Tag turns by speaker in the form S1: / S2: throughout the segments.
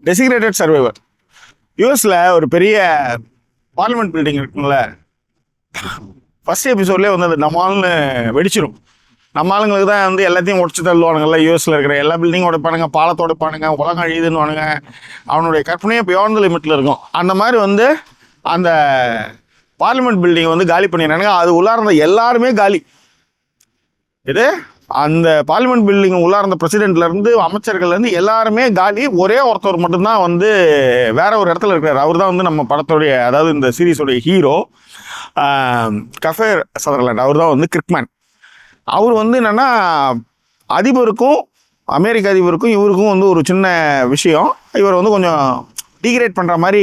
S1: டெசிக்ரேட்டட் survivor. யூஎஸில் ஒரு பெரிய பார்லிமெண்ட் பில்டிங் இருக்குங்கள, ஃபர்ஸ்ட் எபிசோட்லேயே வந்து அது நம்மால்னு வெடிச்சிடும். நம்ம ஆளுங்களுக்கு தான் வந்து எல்லாத்தையும் உடச்சி தள்ளுவானுங்கள்ல. யூஎஸில் இருக்கிற எல்லா பில்டிங்கும் உடைப்பானுங்க, பாலத்தை உடைப்பானுங்க, உலகம் அழியுதுன்னு. அவனுடைய கற்பனையே பியாண்ட் த லிமிட்டில் இருக்கும். அந்த மாதிரி வந்து அந்த பார்லிமெண்ட் பில்டிங்கை வந்து காலி பண்ணிடுறானுங்க. அது உள்ளார்ந்த எல்லாருமே காலி. இது அந்த பார்லிமெண்ட் பில்டிங் உள்ளார்ந்த பிரசிடென்ட்லேருந்து அமைச்சர்கள்லேருந்து எல்லாருமே காலி. ஒரே ஒருத்தர் மட்டும்தான் வந்து வேற ஒரு இடத்துல இருக்கிறார். அவர் தான் வந்து நம்ம படத்துடைய, அதாவது இந்த சீரீஸோடைய ஹீரோ கஃபேர் சதர்லேண்ட். அவர் தான் வந்து கிரிக்மேன். அவர் வந்து என்னென்னா, அதிபருக்கும் அமெரிக்க அதிபருக்கும் இவருக்கும் வந்து ஒரு சின்ன விஷயம். இவர் வந்து கொஞ்சம் டிகிரேட் பண்ணுற மாதிரி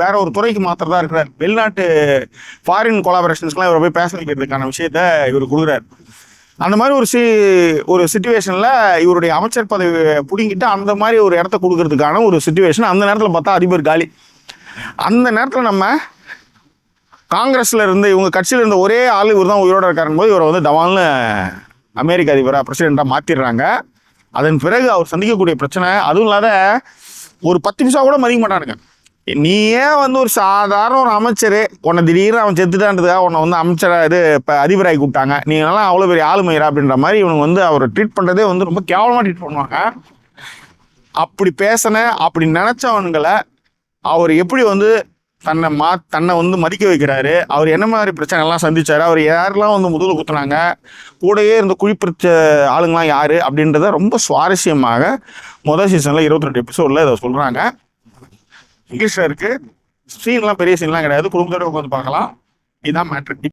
S1: வேற ஒரு துறைக்கு மாத்திரதான் இருக்கிறார். வெளிநாட்டு ஃபாரின் கொலாபரேஷன்ஸ்லாம் இவரை போய் பேச வைக்கிறதுக்கான விஷயத்த இவர் கொடுக்குறாரு. அந்த மாதிரி ஒரு சிச்சுவேஷனில் இவருடைய அமைச்சர் பதவி பிடிங்கிட்டு அந்த மாதிரி ஒரு இடத்த கொடுக்கறதுக்கான ஒரு சிச்சுவேஷன். அந்த நேரத்தில் பார்த்தா அதிபர் காலி. அந்த நேரத்தில் நம்ம காங்கிரஸில் இருந்து, இவங்க கட்சியில் இருந்த ஒரே ஆள் இவர் தான் உயிரோடு இருக்காருன்னு போது இவரை வந்து டவால்னு அமெரிக்க அதிபராக பிரசிடெண்ட்டாக மாற்றிடுறாங்க. அதன் பிறகு அவர் சந்திக்கக்கூடிய பிரச்சனை, அதுவும் இல்லாத ஒரு 10 நிமிஷம் கூட மதிக்க மாட்டானுங்க. நீ ஏன் வந்து ஒரு சாதாரண ஒரு அமைச்சர், உன்னை திடீர்னு அவன் செத்துட்டான்றதுக்காக உன்னை வந்து அமைச்சராக இப்போ அதிபராகி கூப்பிட்டாங்க, நீங்களாம் அவ்வளோ பெரிய ஆளுமையா அப்படின்ற மாதிரி இவனுக்கு வந்து அவரை ட்ரீட் பண்ணுறதே வந்து ரொம்ப கேவலமாக ட்ரீட் பண்ணுவாங்க. அப்படி அப்படி நினச்சவனுங்களை அவர் எப்படி வந்து தன்னை வந்து மதிக்க வைக்கிறாரு, அவர் என்ன மாதிரி பிரச்சனைலாம் சந்திச்சாரு, அவர் யாரெல்லாம் வந்து முதல்ல குத்துனாங்க, கூடயே இருந்து குழிப்பிடிச்ச ஆளுங்களாம் யாரு அப்படின்றத ரொம்ப சுவாரஸ்யமாக முதல் சீசனில் 22 எபிசோடில் இதை சொல்கிறாங்க. இங்கிலீஷில் இருக்குது. சீன்லாம் பெரிய சீன்லாம் கிடையாது, குடும்பத்தோட உட்காந்து பார்க்கலாம். இதுதான் மேட்ரு.